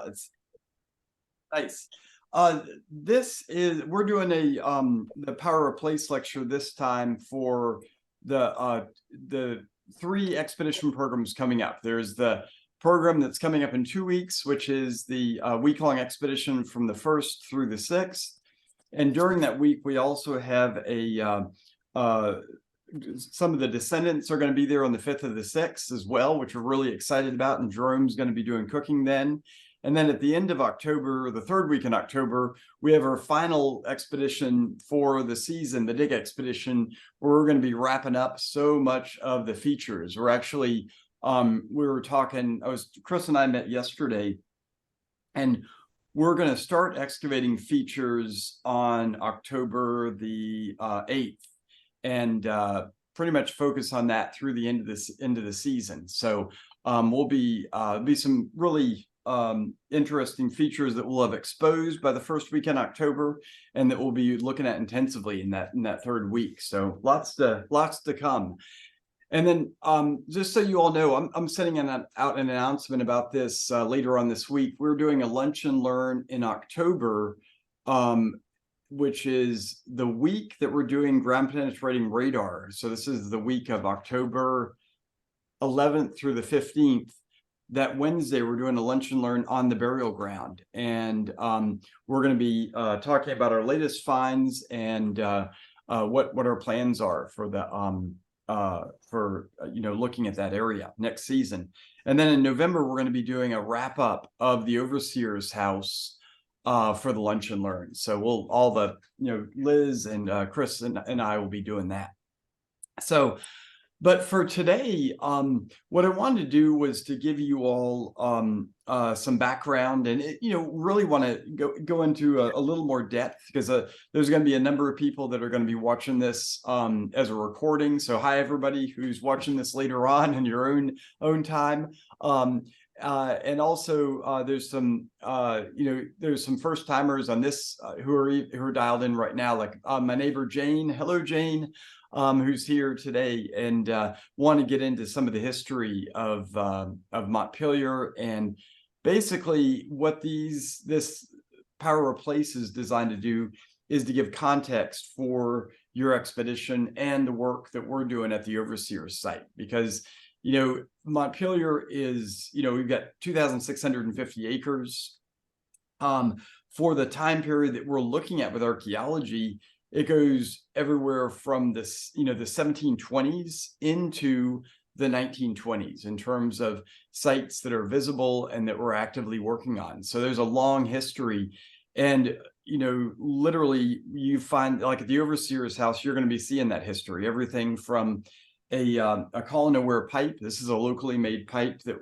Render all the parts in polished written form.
It's nice. We're doing the Power of Place lecture this time for the three expedition programs coming up. There's the program that's coming up in 2 weeks, which is the week-long expedition from the 1st through the 6th. And during that week, we also have some of the descendants are going to be there on the 5th of the 6th as well, which we're really excited about. And Jerome's going to be doing cooking then. And then at the end of October, the 3rd week in October, we have our final expedition for the season, the Dig Expedition, where we're going to be wrapping up so much of the features. We're actually, we were talking, Chris and I met yesterday, and we're going to start excavating features on October the 8th, and pretty much focus on that through the end of the season. So we'll be some really interesting features that we'll have exposed by the 1st week in October, and that we'll be looking at intensively in that 3rd week. So lots to come. And then just so you all know, I'm sending out an announcement about this later on this week. We're doing a lunch and learn in October, which is the week that we're doing ground penetrating radar. So this is the week of October 11th through the 15th. That Wednesday, we're doing a lunch and learn on the burial ground. And we're going to be talking about our latest finds and what our plans are for the looking at that area next season. And then in November, we're going to be doing a wrap up of the overseer's house for the lunch and learn. So Liz and Chris and I will be doing that. So, but for today, what I wanted to do was to give you all some background, and really want to go into a little more depth, because there's going to be a number of people that are going to be watching this as a recording. So hi everybody who's watching this later on in your own time. And also there's some first timers on this who are dialed in right now, like my neighbor Jane. Hello Jane. Who's here today, and want to get into some of the history of Montpelier, and basically what this Power of Place is designed to do is to give context for your expedition and the work that we're doing at the Overseer's site. Because Montpelier is, we've got 2,650 acres. For the time period that we're looking at with archaeology, it goes everywhere from the 1720s into the 1920s in terms of sites that are visible and that we're actively working on. So there's a long history, and literally you find, like at the Overseer's house, you're going to be seeing that history. Everything from a colonel pipe. This is a locally made pipe that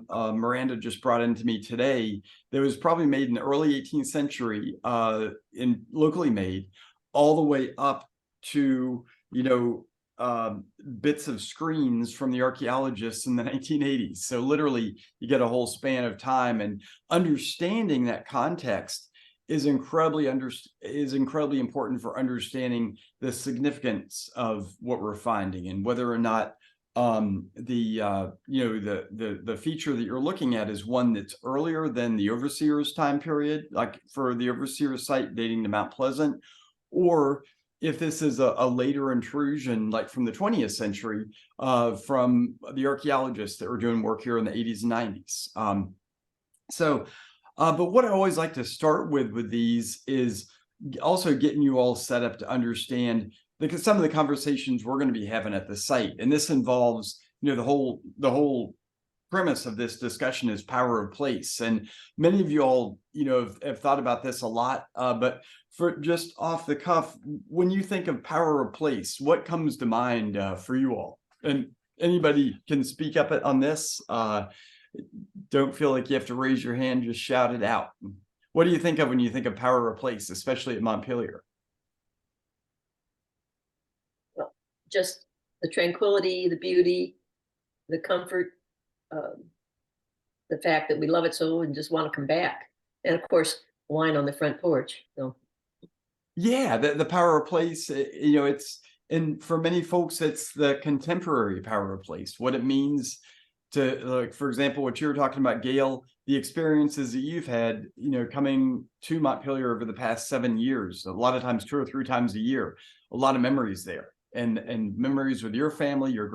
Miranda just brought into me today, that was probably made in the early 18th century, locally made, all the way up to bits of screens from the archaeologists in the 1980s. So literally you get a whole span of time, and understanding that context is incredibly important for understanding the significance of what we're finding, and whether or not the feature that you're looking at is one that's earlier than the Overseer's time period, like for the Overseer's site dating to Mount Pleasant, or if this is a later intrusion, like from the 20th century, from the archaeologists that were doing work here in the 80s and 90s. But what I always like to start with these is also getting you all set up to understand, because some of the conversations we're going to be having at the site, and this involves, the whole premise of this discussion is Power of Place. And many of you all, have thought about this a lot, but for just off the cuff, when you think of Power of Place, what comes to mind for you all? And anybody can speak up on this. Don't feel like you have to raise your hand, just shout it out. What do you think of when you think of Power of Place, especially at Montpelier? Well, just the tranquility, the beauty, the comfort, the fact that we love it so and just want to come back. And of course, wine on the front porch. So yeah, the Power of Place, and for many folks, it's the contemporary Power of Place, what it means to, like, for example, what you were talking about, Gail, the experiences that you've had, coming to Montpelier over the past 7 years, a lot of times 2 or 3 times a year, a lot of memories there, and memories with your family, your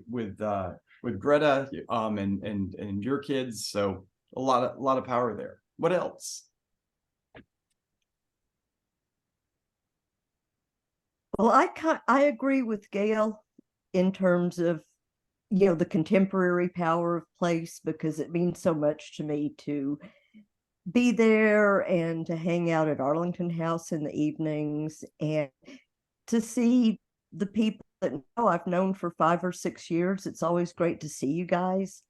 with Greta, and your kids. So a lot of power there. What else? Well, I agree with Gail in terms of, the contemporary power of place, because it means so much to me to be there and to hang out at Arlington House in the evenings and to see the people that I've known for 5 or 6 years. It's always great to see you guys.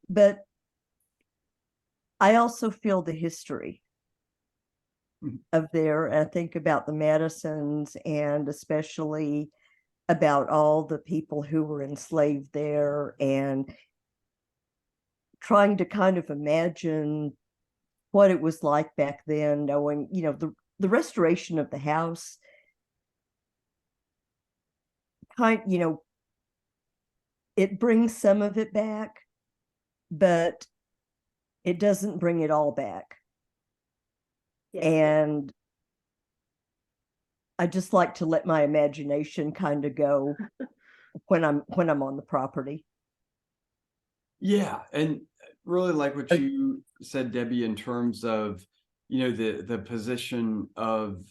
But I also feel the history of there. I think about the Madisons, and especially about all the people who were enslaved there, and trying to kind of imagine what it was like back then, knowing, the restoration of the house it brings some of it back, but it doesn't bring it all back. Yeah. And I just like to let my imagination kind of go when I'm on the property. Yeah, and really like what you said, Debbie, in terms of the position of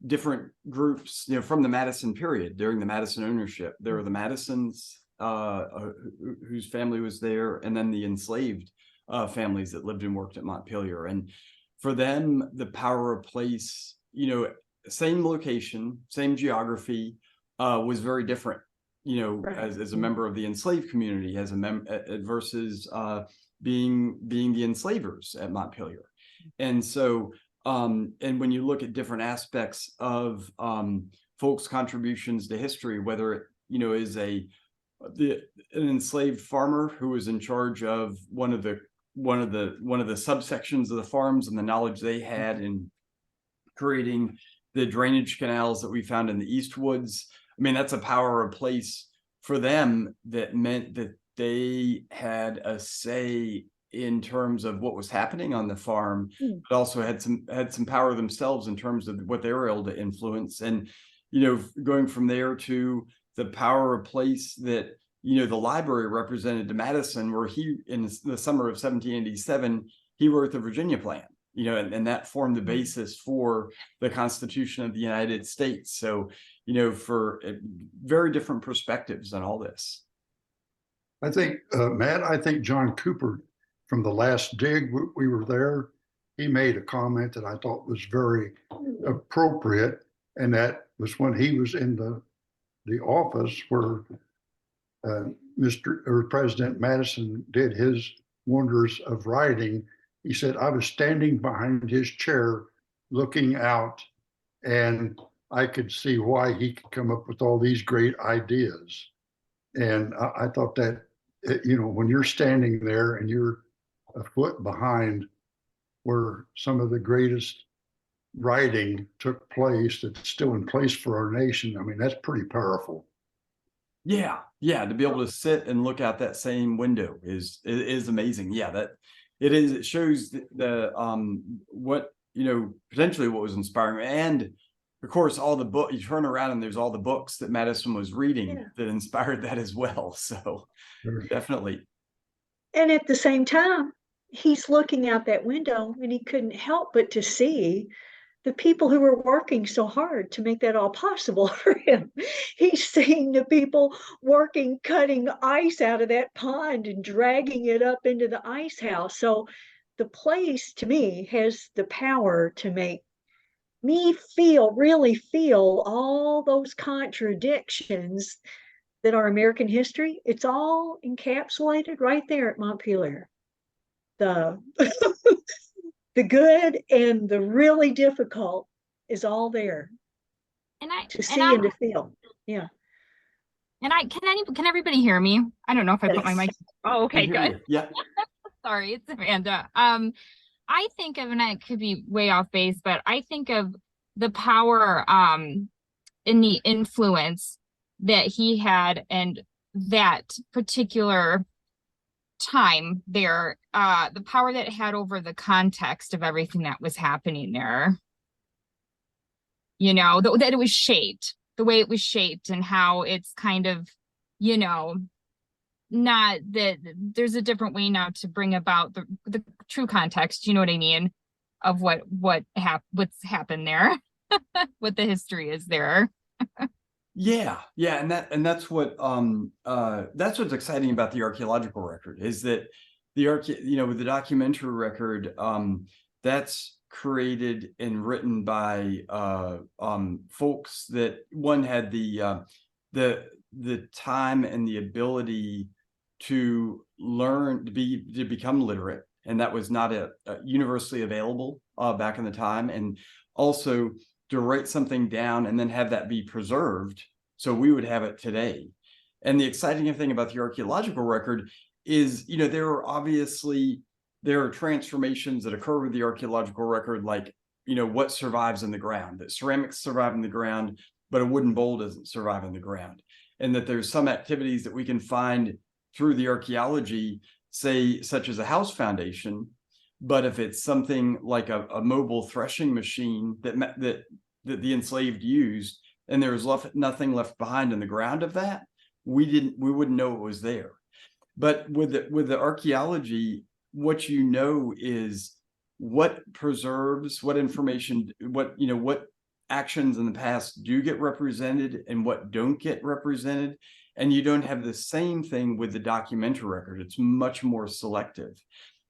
different groups, from the Madison period. During the Madison ownership, there were the Madisons whose family was there, and then the enslaved families that lived and worked at Montpelier. And for them, the power of place, same location, same geography, was very different, right, as a member of the enslaved community, as a versus being the enslavers at Montpelier. And so and when you look at different aspects of folks' contributions to history, whether it is an enslaved farmer who was in charge of one of the subsections of the farms, and the knowledge they had in creating the drainage canals that we found in the East Woods. I mean, that's a power of place for them that meant that they had a say in terms of what was happening on the farm, but also had some power themselves in terms of what they were able to influence. And going from there to the power of place that the library represented to Madison, where he, in the summer of 1787, he wrote the Virginia Plan, and that formed the basis for the Constitution of the United States. So, for very different perspectives on all this. I think, Matt, I think John Cooper, from the last dig we were there, he made a comment that I thought was very appropriate, and that was when he was in the office where President Madison did his wonders of writing. He said, I was standing behind his chair looking out, and I could see why he could come up with all these great ideas. And I thought that, when you're standing there and you're a foot behind where some of the greatest writing took place that's still in place for our nation, I mean, that's pretty powerful. Yeah, to be able to sit and look out that same window is amazing. Yeah, that it is. It shows the what potentially what was inspiring, and of course all the book. You turn around and there's all the books that Madison was reading that inspired that as well. So definitely. And at the same time, he's looking out that window, and he couldn't help but to see the people who were working so hard to make that all possible for him. He's seeing the people working, cutting ice out of that pond and dragging it up into the ice house. So the place, to me, has the power to make me really feel all those contradictions that are American history. It's all encapsulated right there at Montpelier. The the good and the really difficult is all there to see and to feel. Yeah. And can everybody hear me? I don't know if I put my mic. Oh, okay, good. Yeah. Sorry, it's Amanda. I think of, and I could be way off base, but I think of the power in the influence that he had, and that particular time there, the power that it had over the context of everything that was happening there. You know, that it was shaped, the way it was shaped, and how it's kind of, you know, not that there's a different way now to bring about the true context, you know what I mean, of what's happened there, what the history is there. Yeah, yeah, and that's what's exciting about the archaeological record, is that with the documentary record, that's created and written by folks that one had the time and the ability to learn to become literate, and that was not universally available back in the time, and also to write something down and then have that be preserved so we would have it today. And the exciting thing about the archaeological record is, there are transformations that occur with the archaeological record, like, what survives in the ground, that ceramics survive in the ground, but a wooden bowl doesn't survive in the ground. And that there's some activities that we can find through the archaeology, say, such as a house foundation. But if it's something like a mobile threshing machine that the enslaved used, and there was nothing left behind in the ground of that, we wouldn't know it was there. But with the archaeology, what is what preserves, what information, what actions in the past do get represented and what don't get represented. And you don't have the same thing with the documentary record. It's much more selective.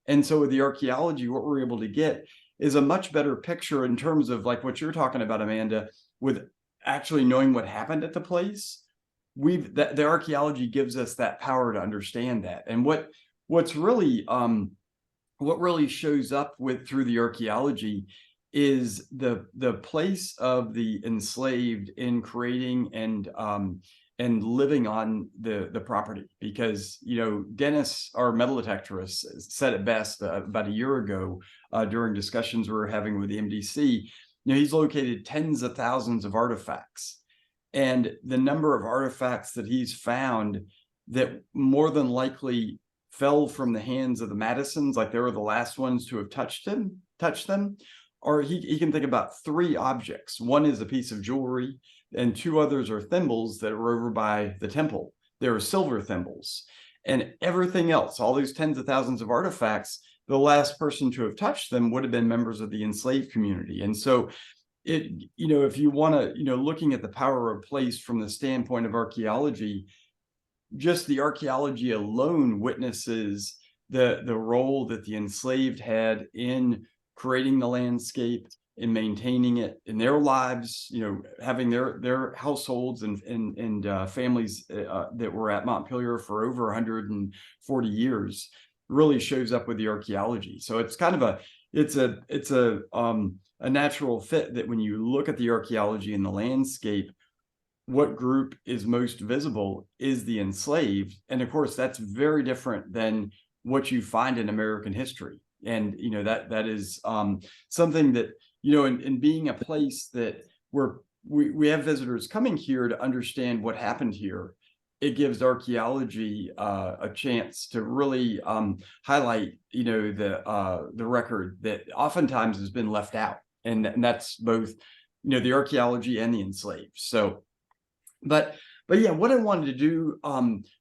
And so with the archaeology, what we're able to get is a much better picture in terms of, like what you're talking about, Amanda, with actually knowing what happened at the place. The archaeology gives us that power to understand that. And what really shows up through the archaeology is the place of the enslaved in creating and living on the property. Because, Dennis, our metal detectorist, said it best about a year ago during discussions we were having with the MDC. He's located tens of thousands of artifacts, and the number of artifacts that he's found that more than likely fell from the hands of the Madisons, like they were the last ones to have touched them, or he can think about 3 objects. One is a piece of jewelry, and 2 others are thimbles that are over by the temple. There are silver thimbles, and everything else, all these tens of thousands of artifacts, the last person to have touched them would have been members of the enslaved community. And so if you want to, looking at the power of place from the standpoint of archaeology, just the archaeology alone witnesses the role that the enslaved had in creating the landscape, in maintaining it in their lives, having their households and families that were at Montpelier for over 140 years, really shows up with the archaeology. So it's kind of a natural fit that when you look at the archaeology in the landscape, what group is most visible is the enslaved. And of course, that's very different than what you find in American history. And, that is something that, in being a place that we have visitors coming here to understand what happened here, it gives archaeology a chance to really highlight, the record that oftentimes has been left out. And that's both, the archaeology and the enslaved. So, but yeah, what I wanted to do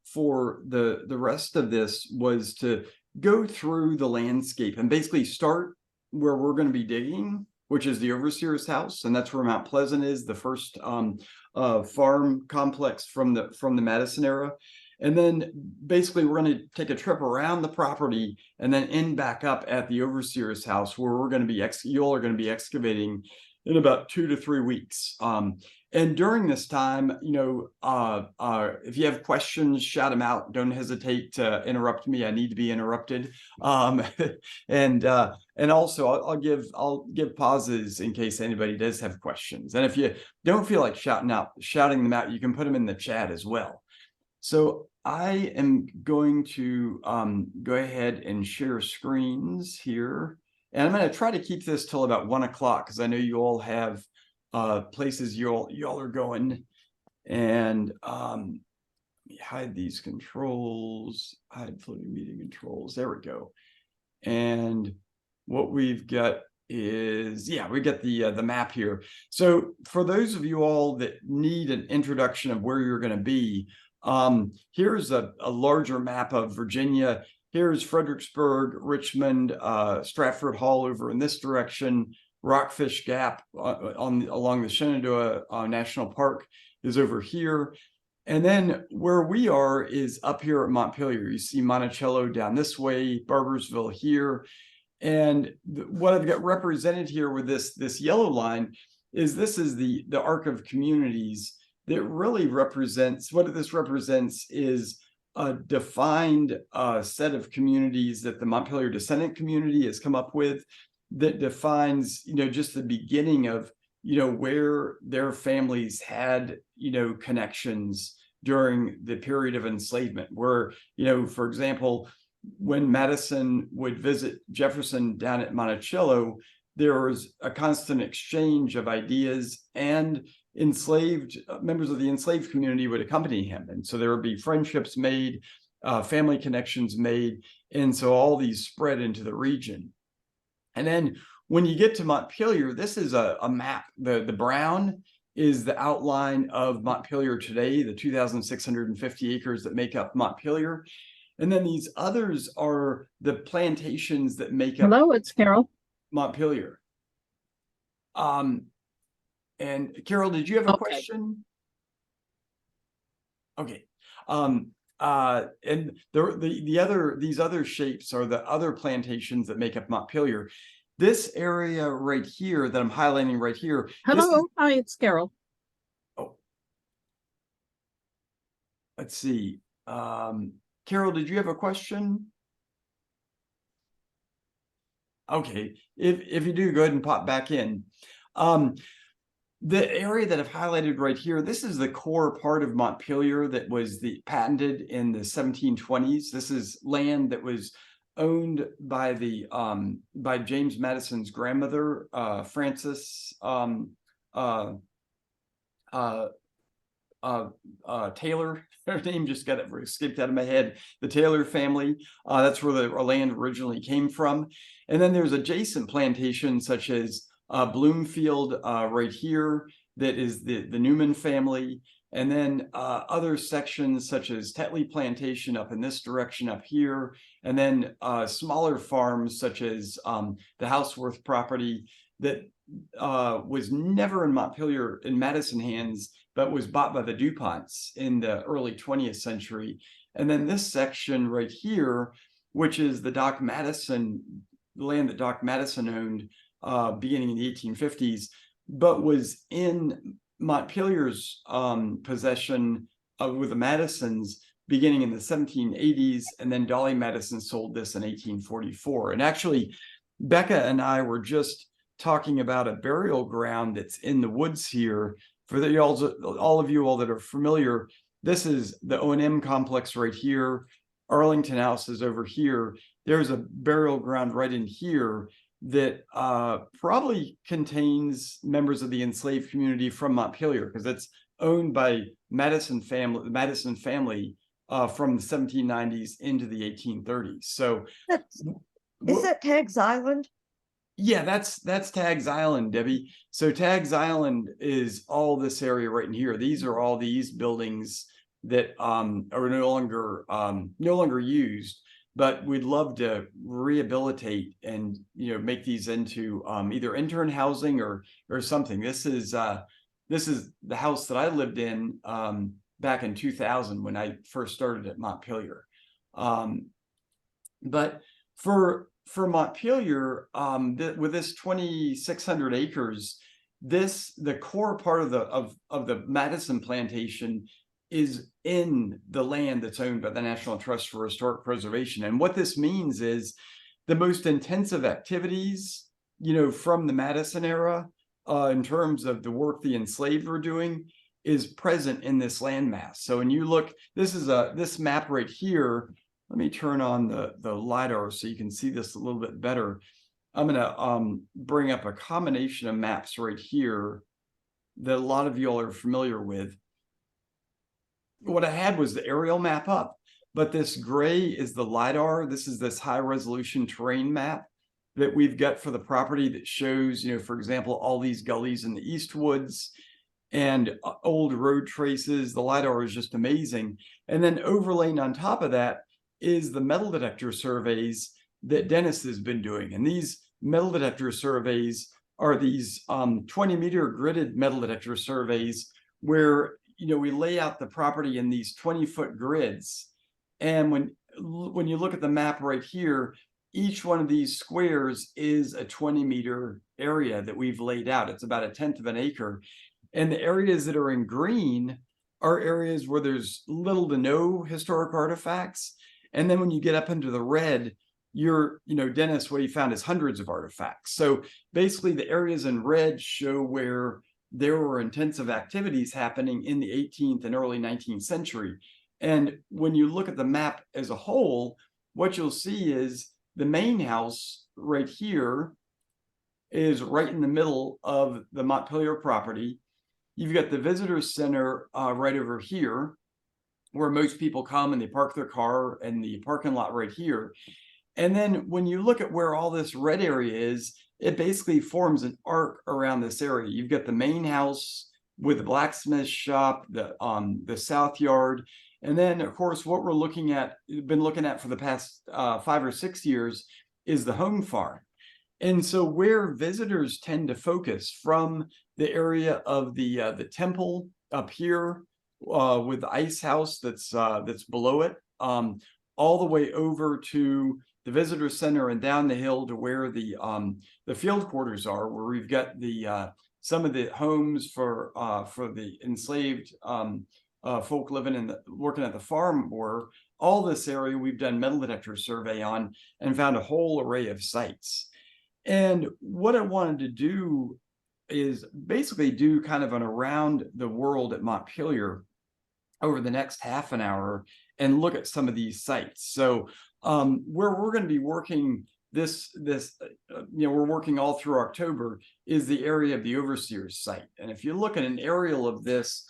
for the rest of this was to go through the landscape and basically start where we're going to be digging, which is the overseer's house, and that's where Mount Pleasant is, the first farm complex from the Madison era. And then basically we're going to take a trip around the property and then end back up at the overseer's house, where we're going to be you all are going to be excavating in about 2 to 3 weeks. And during this time, if you have questions, shout them out. Don't hesitate to interrupt me. I need to be interrupted. And also I'll give pauses in case anybody does have questions. And if you don't feel like shouting them out, you can put them in the chat as well. So I am going to go ahead and share screens here. And I'm going to try to keep this till about 1 o'clock, because I know you all have places you all are going. And let me hide these controls, hide floating meeting controls. There we go. And what we've got is, yeah, we get the map here. So for those of you all that need an introduction of where you're going to be, here's a larger map of Virginia. Here's Fredericksburg, Richmond, Stratford Hall over in this direction. Rockfish Gap along the Shenandoah National Park is over here. And then where we are is up here at Montpelier. You see Monticello down this way, Barbersville here. And what I've got represented here with this yellow line is this is the arc of communities that really represents, what this represents is a defined set of communities that the Montpelier descendant community has come up with that defines, just the beginning of, where their families had, connections during the period of enslavement, where, for example, when Madison would visit Jefferson down at Monticello, there was a constant exchange of ideas, and enslaved members of the enslaved community would accompany him. And so there would be friendships made, family connections made. And so all these spread into the region. And then when you get to Montpelier, this is a map. The brown is the outline of Montpelier today, the 2,650 acres that make up Montpelier. And then these others are the plantations that make up Hello, it's Carol. Montpelier. And Carol, did you have a Okay. question? Okay. And these other shapes are the other plantations that make up Montpelier. This area right here that I'm highlighting right here. Hello, hi, it's Carol. Oh, let's see. Carol, did you have a question? Okay, if you do, go ahead and pop back in. The area that I've highlighted right here, this is the core part of Montpelier that was patented in the 1720s. This is land that was owned by by James Madison's grandmother, Frances Taylor. Her name just escaped out of my head. The Taylor family. That's where the land originally came from. And then there's adjacent plantations such as Bloomfield right here, that is the Newman family. And then other sections such as Tetley Plantation up in this direction up here. And then smaller farms such as the Houseworth property that was never in Montpelier in Madison hands, but was bought by the DuPonts in the early 20th century. And then this section right here, which is the land that Doc Madison owned beginning in the 1850s, but was in Montpelier's possession with the Madisons beginning in the 1780s, and then Dolly Madison sold this in 1844. And actually, Becca and I were just talking about a burial ground that's in the woods here. For all of you all that are familiar, this is the O&M complex right here. Arlington House is over here. There's a burial ground right in here that probably contains members of the enslaved community from Montpelier, because it's owned by the Madison family from the 1790s into the 1830s. So Is that Tagg's Island? Yeah, that's Tagg's Island, Debbie. So Tagg's Island is all this area right in here. These are all these buildings that are no longer used, but we'd love to rehabilitate and make these into either intern housing or something. This is the house that I lived in back in 2000 when I first started at Montpelier. But for Montpelier, with this 2,600 acres, the core part of the Madison plantation is in the land that's owned by the National Trust for Historic Preservation. And what this means is the most intensive activities, from the Madison era, in terms of the work the enslaved were doing, is present in this landmass. So when you look, this map right here. Let me turn on the LiDAR so you can see this a little bit better. I'm gonna bring up a combination of maps right here that a lot of you all are familiar with. what I had was the aerial map up, but this gray is the LiDAR. This is this high resolution terrain map that we've got for the property that shows, for example, all these gullies in the East Woods and old road traces. The LiDAR is just amazing. And then overlaying on top of that is the metal detector surveys that Dennis has been doing. And these metal detector surveys are these 20-meter gridded metal detector surveys where we lay out the property in these 20-foot grids. And when you look at the map right here, each one of these squares is a 20-meter area that we've laid out. It's about 1/10 of an acre. And the areas that are in green are areas where there's little to no historic artifacts. And then when you get up into the red, Dennis, what he found is hundreds of artifacts. So basically the areas in red show where there were intensive activities happening in the 18th and early 19th century. And when you look at the map as a whole, what you'll see is the main house right here is right in the middle of the Montpelier property. You've got the visitor center right over here, where most people come and they park their car, and the parking lot right here. And then when you look at where all this red area is, it basically forms an arc around this area. You've got the main house with the blacksmith shop, the south yard. And then, of course, what we're been looking at for the past 5 or 6 years is the home farm. And so where visitors tend to focus from the area of the temple up here with the ice house that's below it, all the way over to the visitor center and down the hill to where the field quarters are, where we've got some of the homes for the enslaved folk living and working at the farm were. All this area we've done metal detector survey on and found a whole array of sites. And what I wanted to do is basically do kind of an around the world at Montpelier over the next half an hour and look at some of these sites. So where we're going to be working we're working all through October is the area of the Overseer's site. And if you look at an aerial of this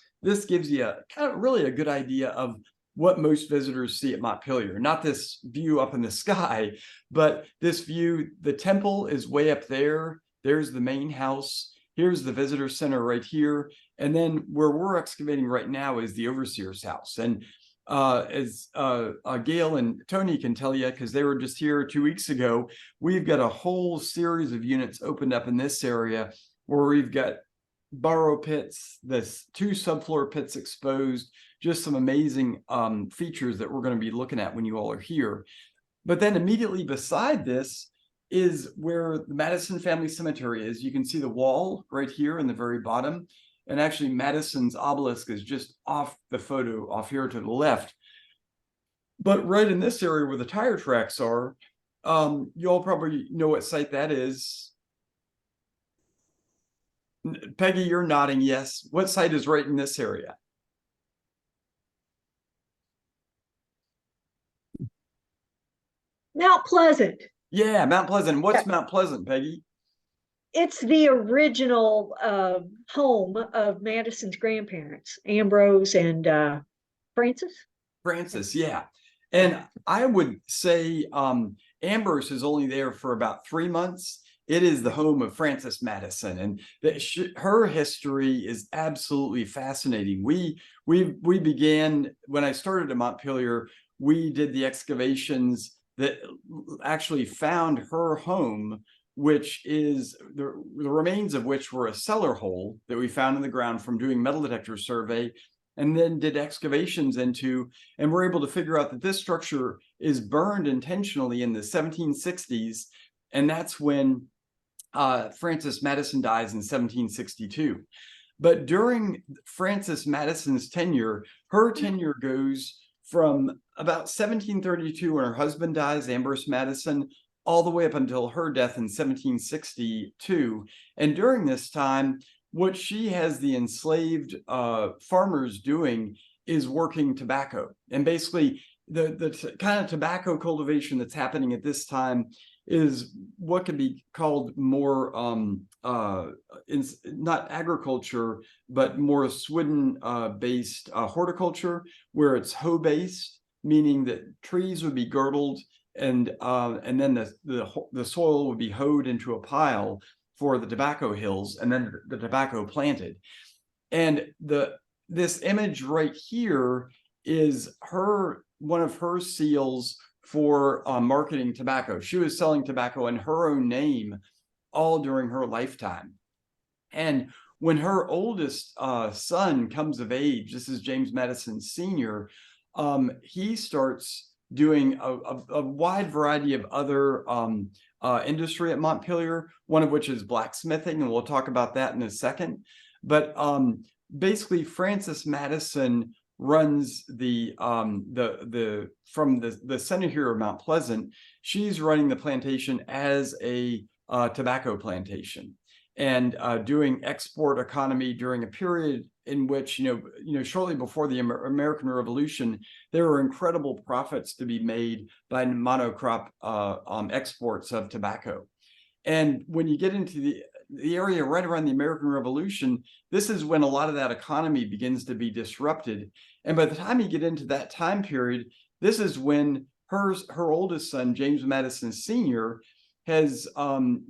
gives you really a good idea of what most visitors see at Montpelier. Not this view up in the sky, but this view. The temple is way up there. There's the main house. Here's the visitor center right here. And then where we're excavating right now is the Overseer's house. And as Gail and Tony can tell you, because they were just here 2 weeks ago, we've got a whole series of units opened up in this area where we've got burrow pits, this 2 subfloor pits exposed, just some amazing features that we're going to be looking at when you all are here. But then immediately beside this is where the Madison Family Cemetery is. You can see the wall right here in the very bottom. And actually Madison's obelisk is just off the photo, off here to the left. But right in this area where the tire tracks are, you all probably know what site that is. Peggy, you're nodding yes. What site is right in this area? Mount Pleasant. Yeah, Mount Pleasant. What's Mount Pleasant, Peggy? It's the original home of Madison's grandparents, Ambrose and Francis. Francis, yeah. And I would say Ambrose is only there for about 3 months. It is the home of Frances Madison, and her history is absolutely fascinating. We began, when I started at Montpelier, we did the excavations that actually found her home, which is the remains of which were a cellar hole that we found in the ground from doing metal detector survey, and then did excavations into, and we're able to figure out that this structure is burned intentionally in the 1760s. And that's when Frances Madison dies in 1762. But during Frances Madison's tenure, her tenure goes from about 1732 when her husband dies, Ambrose Madison, all the way up until her death in 1762. And during this time, what she has the enslaved farmers doing is working tobacco. And basically the kind of tobacco cultivation that's happening at this time is what could be called more not agriculture, but more Sweden based horticulture, where it's hoe based, meaning that trees would be girdled and then the soil would be hoed into a pile for the tobacco hills, and then the tobacco planted. And this image right here is one of her seals for marketing tobacco. She was selling tobacco in her own name all during her lifetime. And when her oldest son comes of age, this is James Madison Sr., he starts doing a wide variety of other industry at Montpelier, one of which is blacksmithing, and we'll talk about that in a second. But basically, Frances Madison runs from the center here of Mount Pleasant. She's running the plantation as a tobacco plantation, and doing export economy during a period in which, shortly before the American Revolution, there were incredible profits to be made by monocrop exports of tobacco. And when you get into the area right around the American Revolution, this is when a lot of that economy begins to be disrupted. And by the time you get into that time period, this is when her oldest son, James Madison Sr., has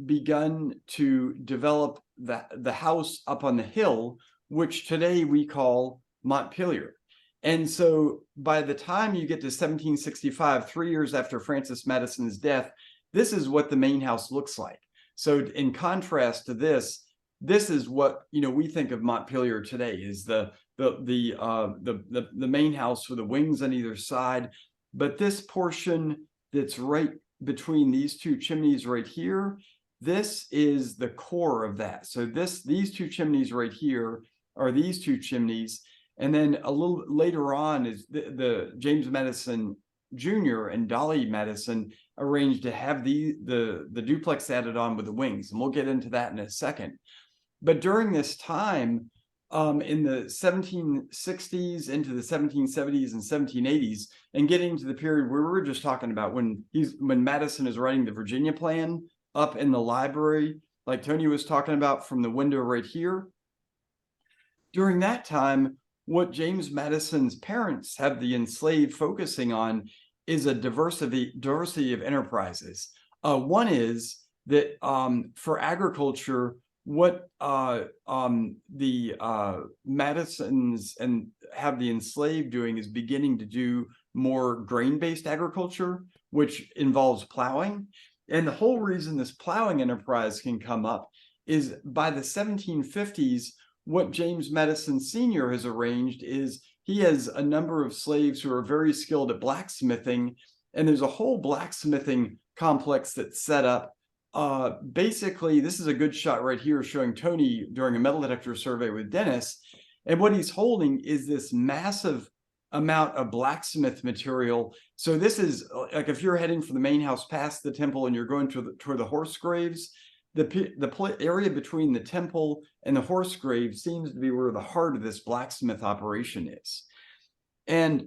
begun to develop the house up on the hill, which today we call Montpelier. And so by the time you get to 1765, 3 years after Frances Madison's death, this is what the main house looks like. So in contrast to this is what we think of Montpelier today, is the main house with the wings on either side. But this portion that's right between these two chimneys right here, this is the core of that. So these two chimneys right here are these two chimneys, and then a little later on is the James Madison Jr. and Dolly Madison arranged to have the duplex added on with the wings, and we'll get into that in a second. But during this time, in the 1760s into the 1770s and 1780s, and getting to the period where we were just talking about, when Madison is writing the Virginia Plan up in the library, like Tony was talking about from the window right here. During that time, what James Madison's parents have the enslaved focusing on is a diversity of enterprises. One is that for agriculture, what the Madisons and have the enslaved doing is beginning to do more grain-based agriculture, which involves plowing. And the whole reason this plowing enterprise can come up is by the 1750s, what James Madison Sr. has arranged is he has a number of slaves who are very skilled at blacksmithing, and there's a whole blacksmithing complex that's set up. Basically, this is a good shot right here showing Tony during a metal detector survey with Dennis. And what he's holding is this massive amount of blacksmith material. So this is like if you're heading from the main house past the temple and you're going toward the horse graves, the area between the temple and the horse grave seems to be where the heart of this blacksmith operation is. And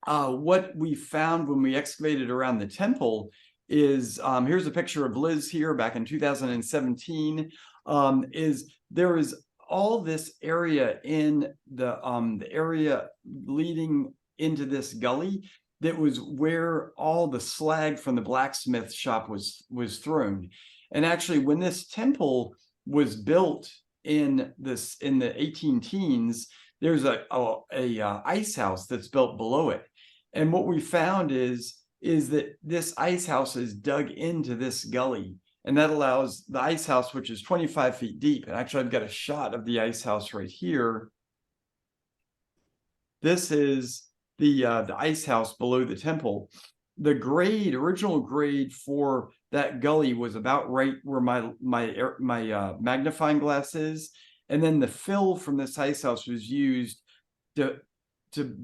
what we found when we excavated around the temple is, here's a picture of Liz here back in 2017, is there is all this area in the area leading into this gully that was where all the slag from the blacksmith shop was thrown. And actually, when this temple was built in the 18 teens, there's a ice house that's built below it. And what we found is that this ice house is dug into this gully, and that allows the ice house, which is 25 feet deep. And actually, I've got a shot of the ice house right here. This is the ice house below the temple. The original grade for that gully was about right where my magnifying glass is, and then the fill from this ice house was used to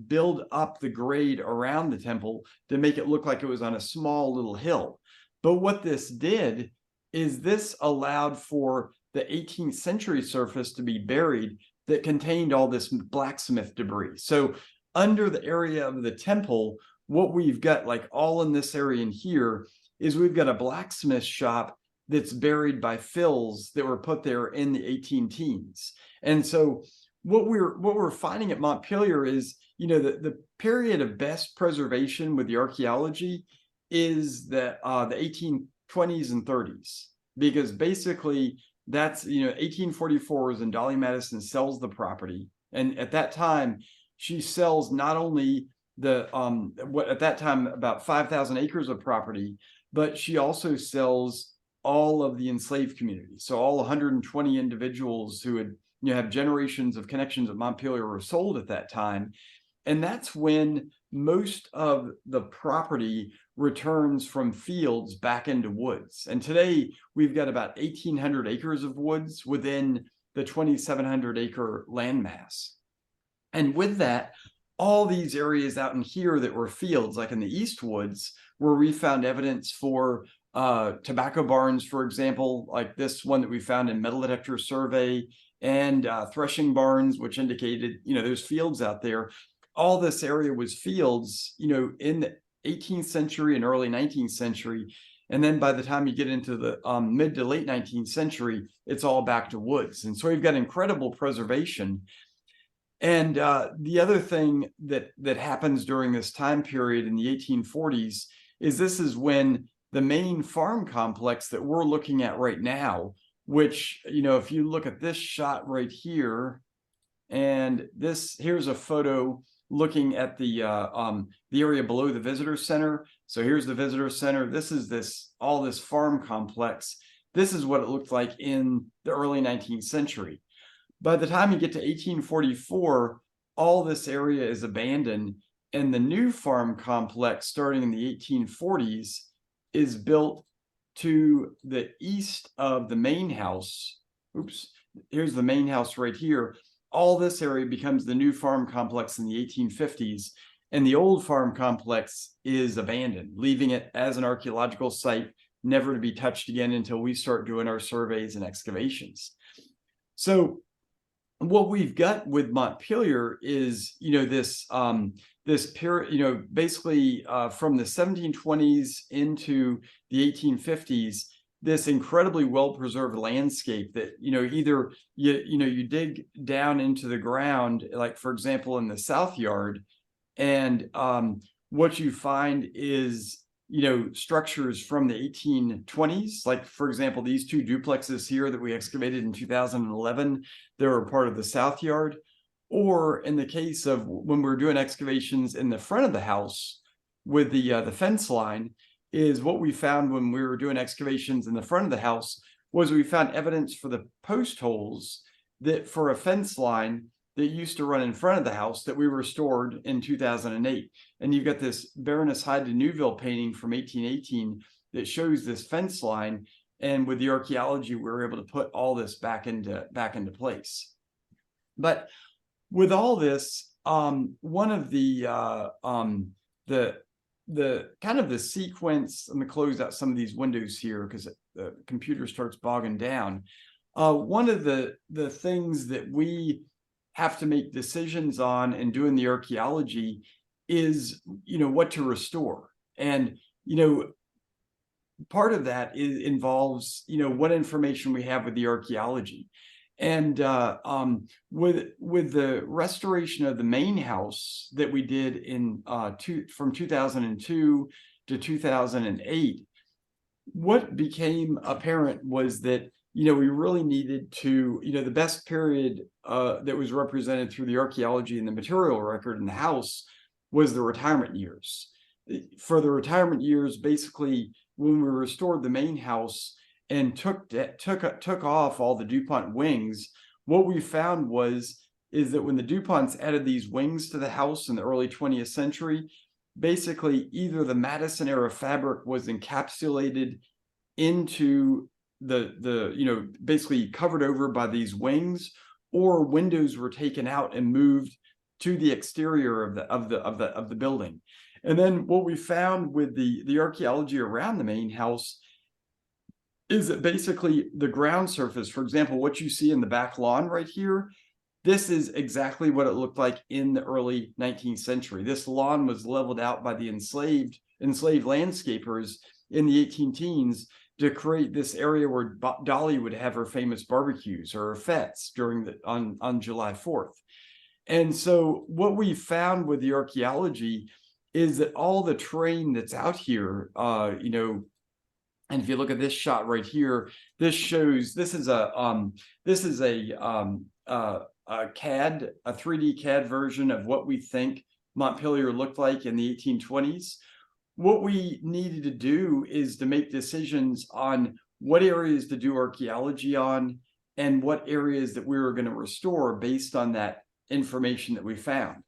build up the grade around the temple to make it look like it was on a small little hill. But what this did is this allowed for the 18th century surface to be buried that contained all this blacksmith debris. So under the area of the temple, what we've got, like all in this area in here, is we've got a blacksmith shop that's buried by fills that were put there in the 18 teens. And so what we're finding at Montpelier is, the period of best preservation with the archaeology is the 1820s and 30s, because basically that's 1844 is when Dolly Madison sells the property, and at that time she sells not only the what at that time about 5,000 acres of property, but she also sells all of the enslaved community. So all 120 individuals who had have generations of connections at Montpelier were sold at that time. And that's when most of the property returns from fields back into woods. And today we've got about 1,800 acres of woods within the 2,700 acre landmass. And with that, all these areas out in here that were fields, like in the East Woods, where we found evidence for tobacco barns, for example, like this one that we found in metal detector survey, and threshing barns, which indicated, there's fields out there. All this area was fields, in the 18th century and early 19th century. And then by the time you get into the mid to late 19th century, it's all back to woods. And so we've got incredible preservation. And the other thing that happens during this time period in the 1840s is this is when the main farm complex that we're looking at right now, which, if you look at this shot right here, and here's a photo looking at the area below the visitor center. So here's the visitor center. This is all this farm complex. This is what it looked like in the early 19th century. By the time you get to 1844, all this area is abandoned, and the new farm complex starting in the 1840s is built to the east of the main house. Oops, here's the main house right here. All this area becomes the new farm complex in the 1850s, and the old farm complex is abandoned, leaving it as an archaeological site, never to be touched again until we start doing our surveys and excavations. So what we've got with Montpelier is, this period, basically from the 1720s into the 1850s, this incredibly well-preserved landscape that, either you dig down into the ground, like for example in the South Yard, and what you find is structures from the 1820s, like for example these two duplexes here that we excavated in 2011, they were part of the South Yard. Or in the case of when we're doing excavations in the front of the house with the fence line, is what we found when we were doing excavations in the front of the house was we found evidence for the post holes that for a fence line that used to run in front of the house that we restored in 2008. And you've got this Baroness Hyde de Neuville painting from 1818 that shows this fence line. And with the archaeology, we were able to put all this back into place. But with all this, one of the kind of the sequence, let me close out some of these windows here because the computer starts bogging down. One of the things that we have to make decisions on in doing the archaeology is, what to restore. And, part of that involves, what information we have with the archaeology. And with the restoration of the main house that we did in from 2002 to 2008, what became apparent was that we really needed to, the best period that was represented through the archaeology and the material record in the house was the retirement years. For the retirement years, basically, when we restored the main house and took off all the DuPont wings, what we found is that when the DuPonts added these wings to the house in the early 20th century, basically either the Madison era fabric was encapsulated into the basically covered over by these wings, or windows were taken out and moved to the exterior of the building. And then what we found with the archaeology around the main house is that basically the ground surface, for example, what you see in the back lawn right here, this is exactly what it looked like in the early 19th century. This lawn was leveled out by the enslaved landscapers in the 18 teens to create this area where Dolly would have her famous barbecues or her fetes during on July 4th. And so what we found with the archaeology is that all the terrain that's out here, you know, and if you look at this shot right here, this shows this is a CAD, a 3D CAD version of what we think Montpelier looked like in the 1820s. What we needed to do is to make decisions on what areas to do archaeology on and what areas that we were going to restore based on that information that we found.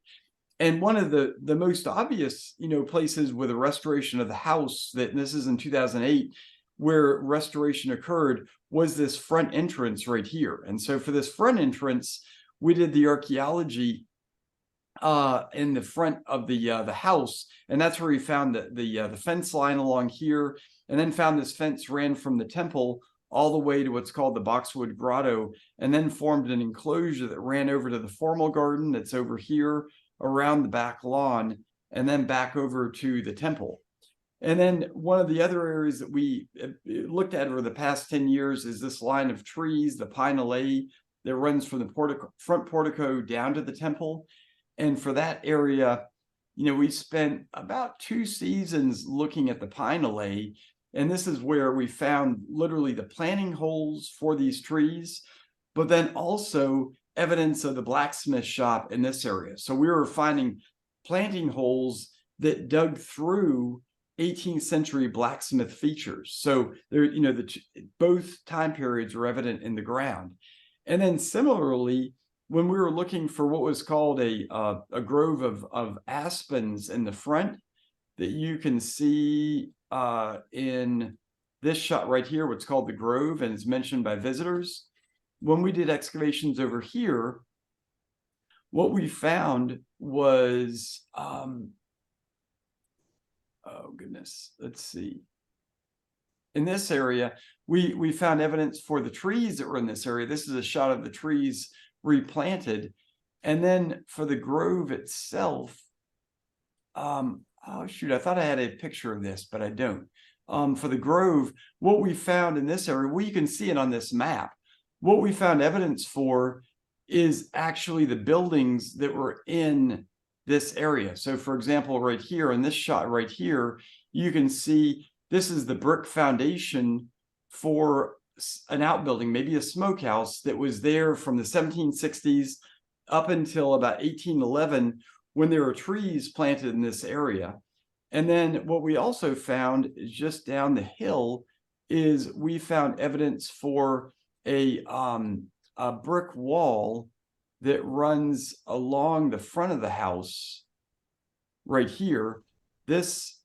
And one of the most obvious, you know, places with a restoration of the house, that this is in 2008, where restoration occurred, was this front entrance right here. And so for this front entrance, we did the archaeology in the front of the house, and that's where we found the fence line along here, and then found this fence ran from the temple all the way to what's called the Boxwood Grotto, and then formed an enclosure that ran over to the formal garden that's over here around the back lawn, and then back over to the temple. And then one of the other areas that we looked at over the past 10 years is this line of trees, the pine alley that runs from the front portico down to the temple. And for that area, you know, we spent about 2 seasons looking at the pine alley. And this is where we found literally the planting holes for these trees, but then also evidence of the blacksmith shop in this area. So we were finding planting holes that dug through 18th century blacksmith features. So there, you know, both time periods are evident in the ground. And then similarly, when we were looking for what was called a grove of aspens in the front, that you can see in this shot right here, what's called the grove, and is mentioned by visitors. When we did excavations over here, what we found was, oh goodness, let's see. In this area, we found evidence for the trees that were in this area. This is a shot of the trees replanted. And then for the grove itself, oh shoot, I thought I had a picture of this, but I don't. For the grove, what we found in this area, well, you can see it on this map. What we found evidence for is actually the buildings that were in this area. So for example, right here in this shot right here, you can see this is the brick foundation for an outbuilding, maybe a smokehouse that was there from the 1760s up until about 1811, when there were trees planted in this area. And then what we also found is just down the hill is we found evidence for a brick wall that runs along the front of the house right here. This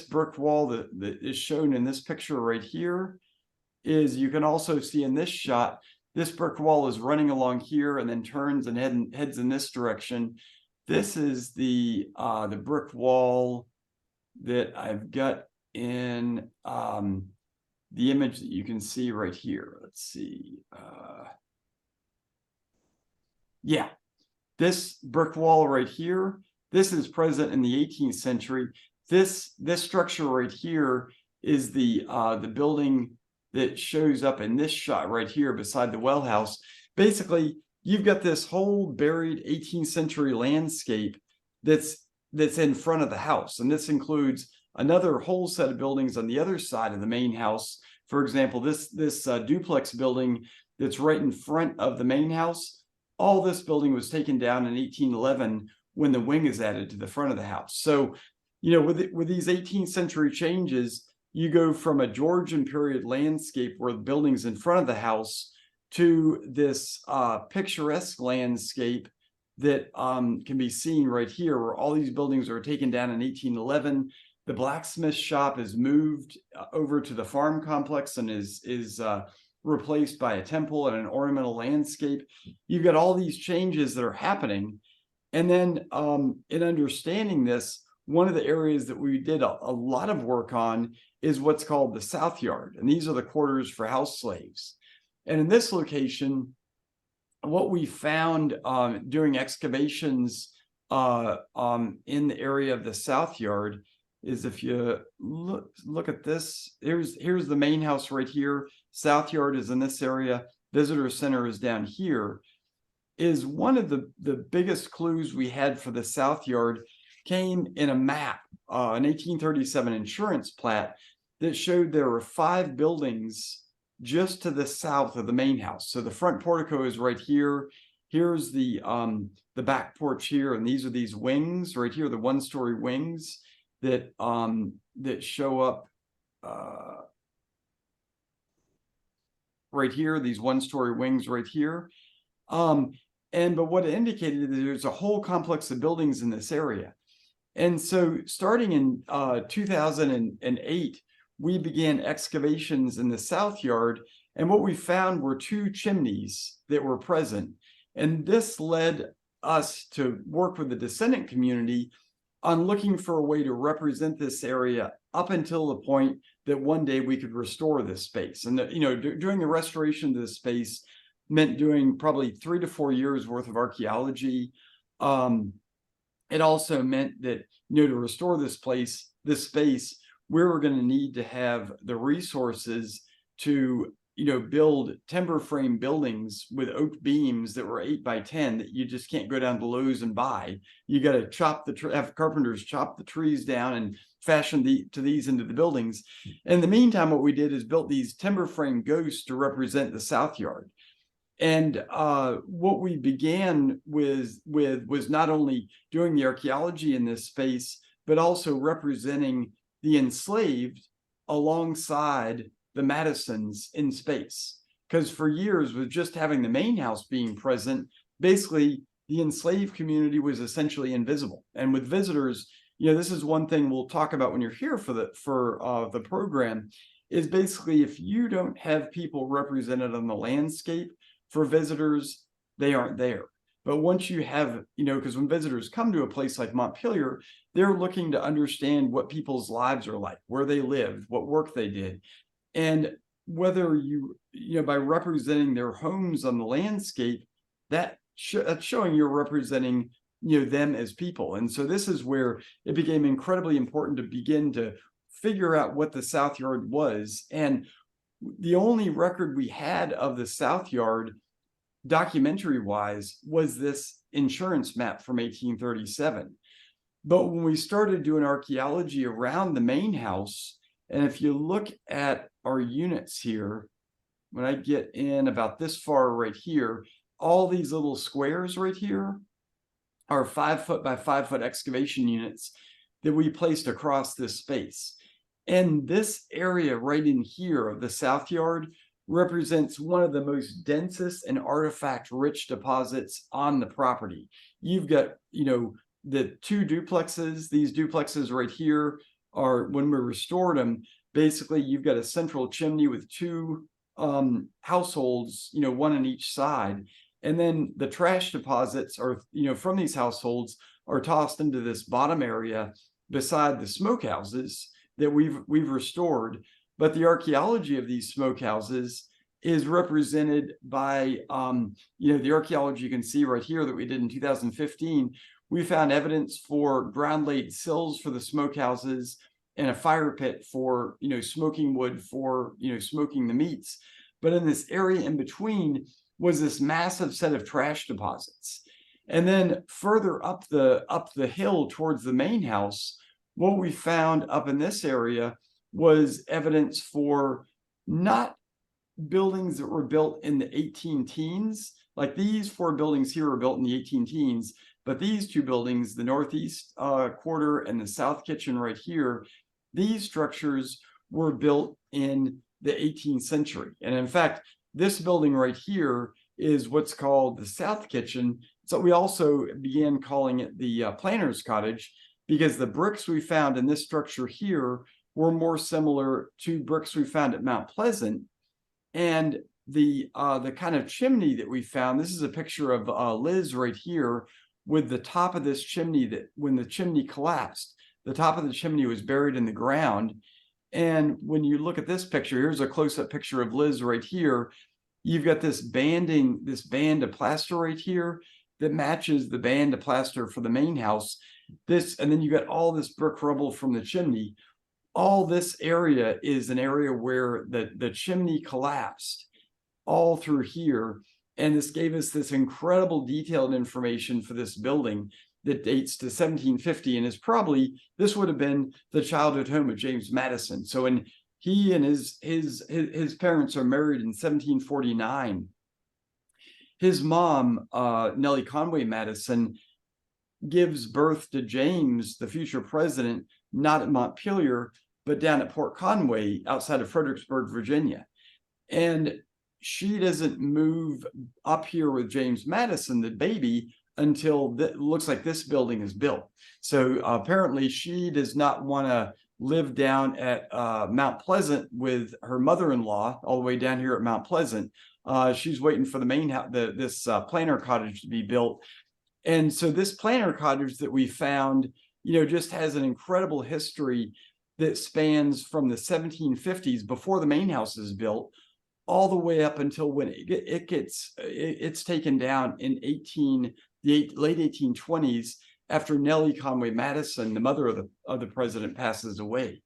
brick wall that is shown in this picture right here is, you can also see in this shot, this brick wall is running along here and then turns and heads in this direction. This is the brick wall that I've got in the image that you can see right here. Let's see. Yeah, this brick wall right here, this is present in the 18th century. This structure right here is the building that shows up in this shot right here beside the well house. Basically, you've got this whole buried 18th century landscape that's in front of the house. And this includes another whole set of buildings on the other side of the main house. For example, this duplex building that's right in front of the main house, all this building was taken down in 1811 when the wing is added to the front of the house. So, you know, with these 18th century changes, you go from a Georgian period landscape where the building's in front of the house to this picturesque landscape that can be seen right here, where all these buildings are taken down in 1811. The blacksmith shop is moved over to the farm complex and is replaced by a temple and an ornamental landscape. You've got all these changes that are happening. And then in understanding this, one of the areas that we did a lot of work on is what's called the South Yard. And these are the quarters for house slaves. And in this location, what we found doing excavations in the area of the South Yard is if you look at this, here's the main house right here. South Yard is in this area. Visitor Center is down here. Is one of the biggest clues we had for the South Yard came in a map, an 1837 insurance plat that showed there were 5 buildings just to the south of the main house. So the front portico is right here. Here's the back porch here, and these are these wings right here, the 1-story wings that that show up right here, these 1-story wings right here. But what it indicated is there's a whole complex of buildings in this area. And so starting in 2008, we began excavations in the South Yard, and what we found were 2 chimneys that were present. And this led us to work with the descendant community on looking for a way to represent this area up until the point that one day we could restore this space. And doing the restoration of this space meant doing probably 3 to 4 years worth of archaeology. It also meant that, to restore this space, we were going to need to have the resources to, build timber frame buildings with oak beams that were 8 by 10 that you just can't go down to Lowe's and buy. You got to have carpenters chop the trees down and fashion these into the buildings. In the meantime, what we did is built these timber frame ghosts to represent the South Yard. And what we began with was not only doing the archaeology in this space, but also representing the enslaved alongside the Madisons in space. Because for years, with just having the main house being present, basically the enslaved community was essentially invisible. And with visitors, this is one thing we'll talk about when you're here for the program, is basically if you don't have people represented on the landscape, for visitors, they aren't there. But once you have, because when visitors come to a place like Montpelier, they're looking to understand what people's lives are like, where they lived, what work they did. And whether by representing their homes on the landscape, that's showing you're representing, them as people. And so this is where it became incredibly important to begin to figure out what the South Yard was. And the only record we had of the South Yard documentary wise was this insurance map from 1837. But when we started doing archaeology around the main house, and if you look at our units here, when I get in about this far right here, all these little squares right here are 5 foot by 5 foot excavation units that we placed across this space. And this area right in here of the South Yard represents one of the most densest and artifact-rich deposits on the property. You've got, the 2 duplexes. These duplexes right here are, when we restored them, basically you've got a central chimney with 2 households, one on each side. And then the trash deposits are, from these households are tossed into this bottom area beside the smokehouses that we've restored. But the archaeology of these smokehouses is represented by, the archaeology you can see right here that we did in 2015. We found evidence for ground laid sills for the smokehouses and a fire pit for, smoking wood for, smoking the meats. But in this area in between was this massive set of trash deposits. And then further up the hill towards the main house, what we found up in this area was evidence for not buildings that were built in the 18 teens. Like these 4 buildings here were built in the 18 teens, but these 2 buildings, the northeast quarter and the south kitchen right here, these structures were built in the 18th century. And in fact, this building right here is what's called the south kitchen. So we also began calling it the planter's cottage, because the bricks we found in this structure here were more similar to bricks we found at Mount Pleasant. And the kind of chimney that we found, this is a picture of Liz right here with the top of this chimney, that when the chimney collapsed, the top of the chimney was buried in the ground. And when you look at this picture, here's a close-up picture of Liz right here. You've got this band of plaster right here that matches the band of plaster for the main house. this, and then you got all this brick rubble from the chimney. All this area is an area where the chimney collapsed all through here. And this gave us this incredible detailed information for this building that dates to 1750 and is probably, this would have been the childhood home of James Madison. So when he and his parents are married in 1749, his mom, Nellie Conway Madison, gives birth to James, the future president, not at Montpelier, but down at Port Conway outside of Fredericksburg, Virginia. And she doesn't move up here with James Madison, the baby, until it looks like this building is built. So apparently she does not want to live down at Mount Pleasant with her mother-in-law all the way down here at Mount Pleasant. She's waiting for the main house, this planter cottage to be built. And so this planter cottage that we found, just has an incredible history that spans from the 1750s, before the main house is built, all the way up until when it's taken down in the late 1820s, after Nellie Conway Madison, the mother of the president, passes away.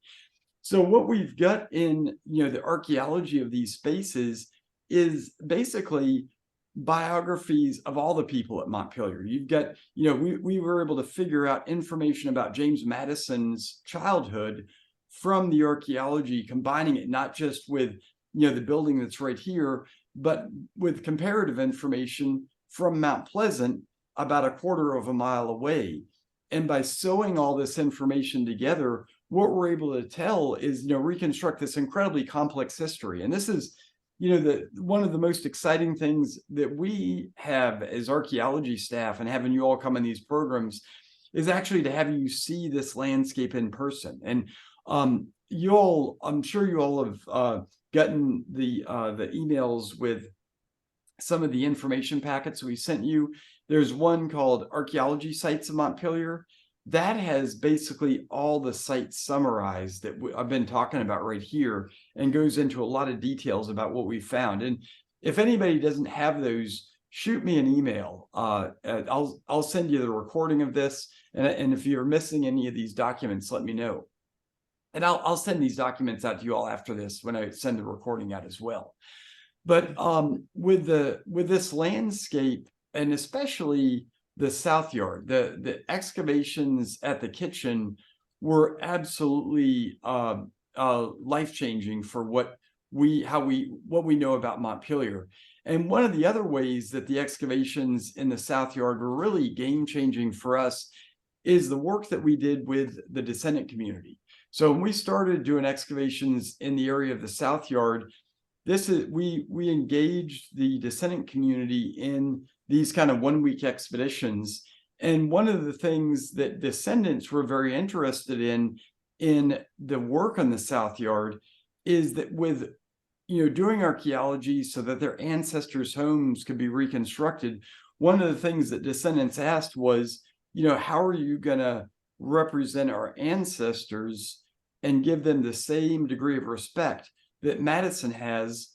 So what we've got in the archaeology of these spaces is basically biographies of all the people at Montpelier. You've got, we were able to figure out information about James Madison's childhood from the archaeology, combining it not just with the building that's right here, but with comparative information from Mount Pleasant, about a quarter of a mile away. And by sewing all this information together, what we're able to tell is, reconstruct this incredibly complex history. And this is, one of the most exciting things that we have as archaeology staff, and having you all come in these programs, is actually to have you see this landscape in person. And I'm sure you all have gotten the emails with some of the information packets we sent you. There's one called Archaeology Sites of Montpelier. That has basically all the sites summarized that I've been talking about right here, and goes into a lot of details about what we found. And if anybody doesn't have those, shoot me an email. I'll send you the recording of this. And if you're missing any of these documents, let me know. And I'll send these documents out to you all after this, when I send the recording out as well. But with this landscape, and especially the south yard, the excavations at the kitchen were absolutely life-changing for what we know about Montpelier. And one of the other ways that the excavations in the south yard were really game-changing for us is the work that we did with the descendant community. So when we started doing excavations in the area of the south yard, we engaged the descendant community in these kind of one-week expeditions. And one of the things that descendants were very interested in the work on the south yard is that with doing archaeology so that their ancestors' homes could be reconstructed, one of the things that descendants asked was, how are you going to represent our ancestors and give them the same degree of respect that Madison has,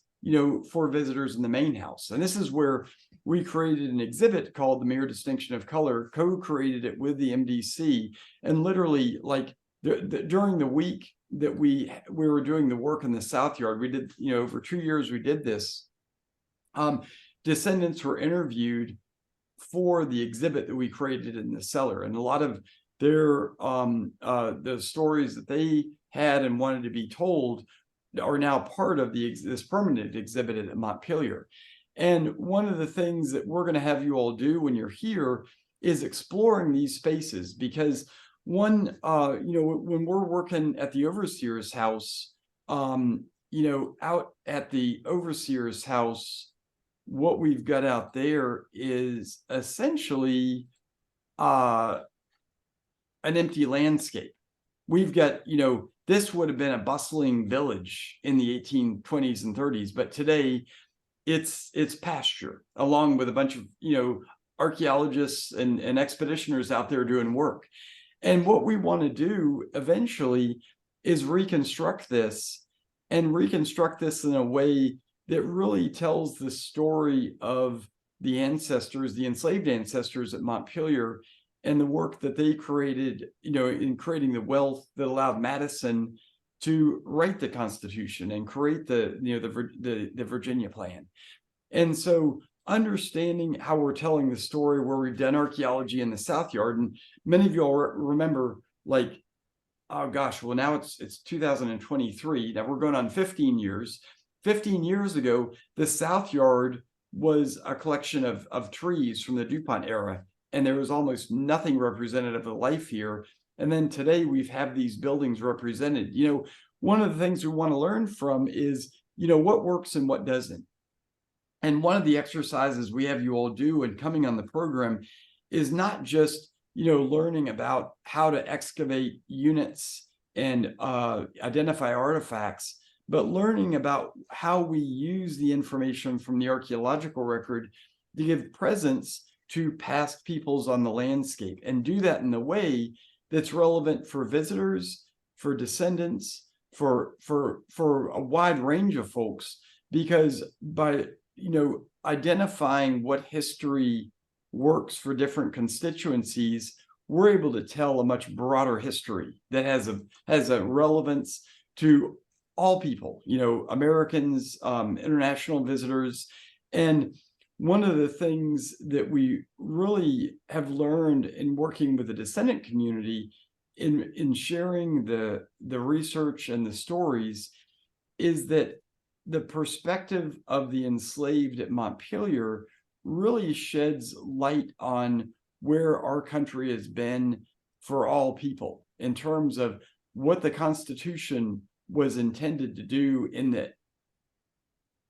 for visitors in the main house? And this is where we created an exhibit called The Mere Distinction of Color, co-created it with the MDC. And literally, like during the week that we were doing the work in the south yard, we did, over 2 years we did this, descendants were interviewed for the exhibit that we created in the cellar. And a lot of their the stories that they had and wanted to be told are now part of this permanent exhibit at Montpelier. And one of the things that we're going to have you all do when you're here is exploring these spaces, because when we're working at the overseer's house, out at the overseer's house, what we've got out there is essentially an empty landscape. We've got, this would have been a bustling village in the 1820s and 30s, but today it's pasture, along with a bunch of, archaeologists and expeditioners out there doing work. And what we want to do eventually is reconstruct this in a way that really tells the story of the ancestors, the enslaved ancestors at Montpelier, and the work that they created, in creating the wealth that allowed Madison to write the Constitution and create the Virginia Plan. And so understanding how we're telling the story, where we've done archaeology in the South Yard, and many of you all remember, like, oh gosh, well now it's 2023. Now we're going on 15 years. 15 years ago, the South Yard was a collection of trees from the DuPont era, and there was almost nothing representative of life here. And then today we've had these buildings represented. One of the things we want to learn from is, what works and what doesn't. And one of the exercises we have you all do and coming on the program is not just, learning about how to excavate units and identify artifacts, but learning about how we use the information from the archaeological record to give presence to past peoples on the landscape, and do that in a way that's relevant for visitors, for descendants, for a wide range of folks. Because by identifying what history works for different constituencies, we're able to tell a much broader history that has a relevance to all people, Americans, international visitors. And one of the things that we really have learned in working with the descendant community in sharing the research and the stories is that the perspective of the enslaved at Montpelier really sheds light on where our country has been for all people in terms of what the Constitution was intended to do in the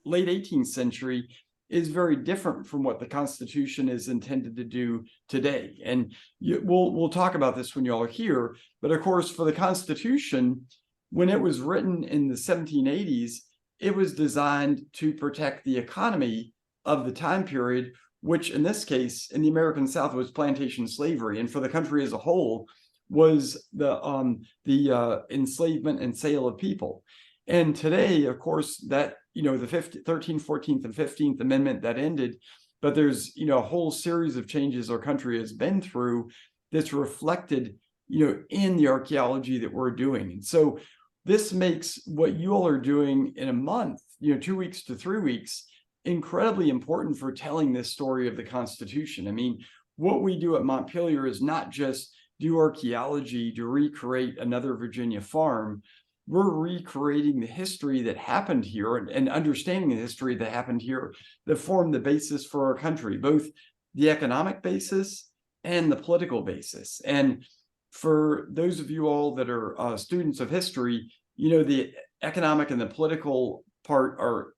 late 18th century is very different from what the Constitution is intended to do today. And we'll talk about this when you all are here. But of course, for the Constitution, when it was written in the 1780s, it was designed to protect the economy of the time period, which in this case, in the American South, was plantation slavery, and for the country as a whole was the enslavement and sale of people. And today, of course, that the 13th, 14th, and 15th Amendment that ended, but there's a whole series of changes our country has been through that's reflected in the archaeology that we're doing. And so this makes what you all are doing in a month, 2 weeks to 3 weeks, incredibly important for telling this story of the Constitution. I mean, what we do at Montpelier is not just do archaeology to recreate another Virginia farm. We're recreating the history that happened here and understanding the history that happened here that formed the basis for our country, both the economic basis and the political basis. And for those of you all that are students of history, the economic and the political part are,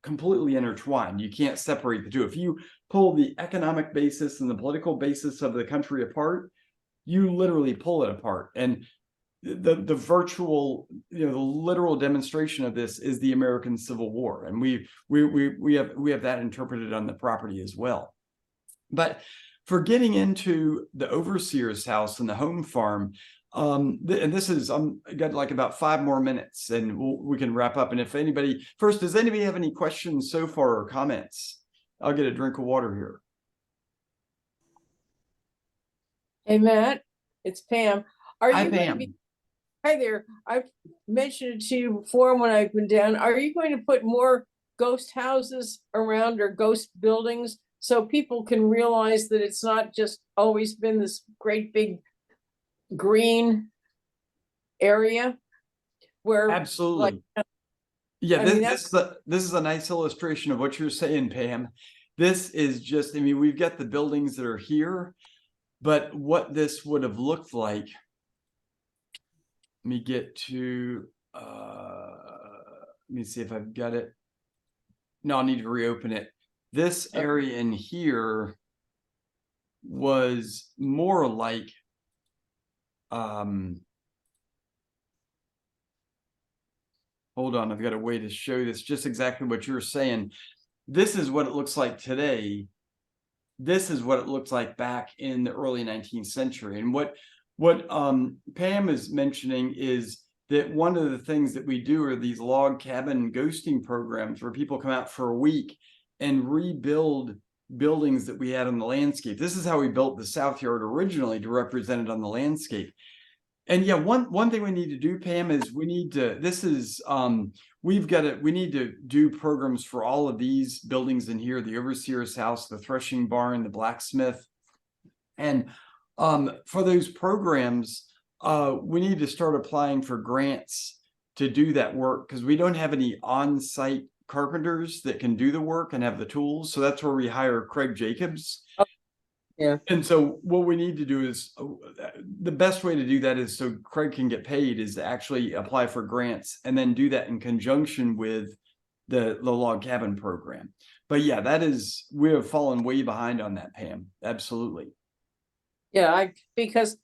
completely intertwined. You can't separate the two. If you pull the economic basis and the political basis of the country apart, you literally pull it apart. And the virtual, the literal demonstration of this is the American Civil War, and we have that interpreted on the property as well. But for getting into the overseer's house and the home farm, and this is got like about 5 more minutes, and we can wrap up. And if anybody first, does anybody have any questions so far or comments? I'll get a drink of water here. Hey, Matt, it's Pam. Hi, Pam. Hi there. I've mentioned it to you before when I've been down. Are you going to put more ghost houses around or ghost buildings so people can realize that it's not just always been this great big green area where Absolutely. Yeah, this is a nice illustration of what you're saying, Pam. This is just, we've got the buildings that are here, but what this would have looked like. Let me get to, let me see if I've got it. No, I'll need to reopen it. This area in here was more like, hold on, I've got a way to show this, just exactly what you're saying. This is what it looks like today. This is what it looked like back in the early 19th century. And what Pam is mentioning is that one of the things that we do are these log cabin ghosting programs where people come out for a week and rebuild buildings that we had on the landscape. This is how we built the South Yard originally to represent it on the landscape. And yeah, one thing we need to do, Pam, is we need to, we need to do programs for all of these buildings in here, the overseer's house, the threshing barn, the blacksmith. And for those programs, we need to start applying for grants to do that work, because we don't have any on-site carpenters that can do the work and have the tools. So that's where we hire Craig Jacobs. Yeah. And so what we need to do is, the best way to do that is so Craig can get paid is to actually apply for grants and then do that in conjunction with the log cabin program. But yeah, we have fallen way behind on that, Pam. Absolutely. Yeah, because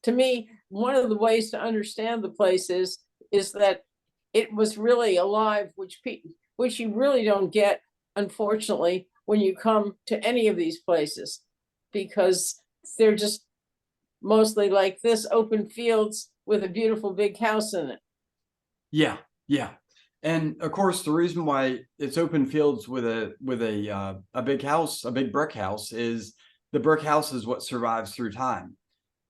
to me, one of the ways to understand the place is that it was really alive, which you really don't get, unfortunately, when you come to any of these places, because they're just mostly like this, open fields with a beautiful big house in it. Yeah, yeah. And of course, the reason why it's open fields with a big house, a big brick house, is the brick house is what survives through time.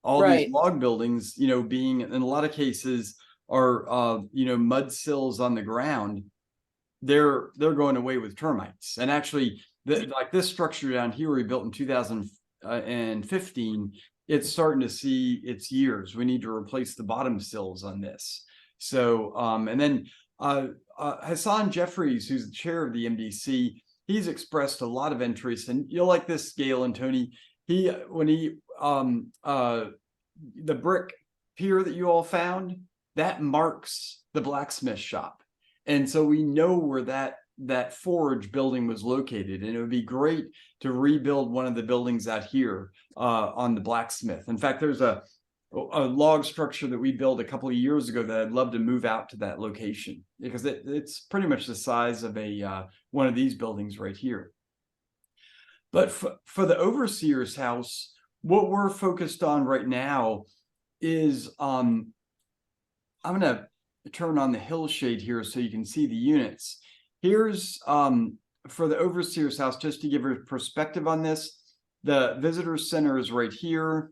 All Right. these log buildings, being in a lot of cases are mud sills on the ground. They're going away with termites. And actually, like this structure down here we built in 2015, it's starting to see its years. We need to replace the bottom sills on this. So and then Hassan Jeffries, who's the chair of the MDC, he's expressed a lot of interest, and you'll like this, Gail and Tony. The brick pier that you all found, that marks the blacksmith shop. And so we know where that forge building was located, and it would be great to rebuild one of the buildings out here on the blacksmith. In fact, there's a log structure that we built a couple of years ago that I'd love to move out to that location, because it's pretty much the size of one of these buildings right here. But for the overseer's house, what we're focused on right now is I'm going to turn on the hill shade here so you can see the units. Here's for the overseer's house, just to give a perspective on this. The visitor center is right here.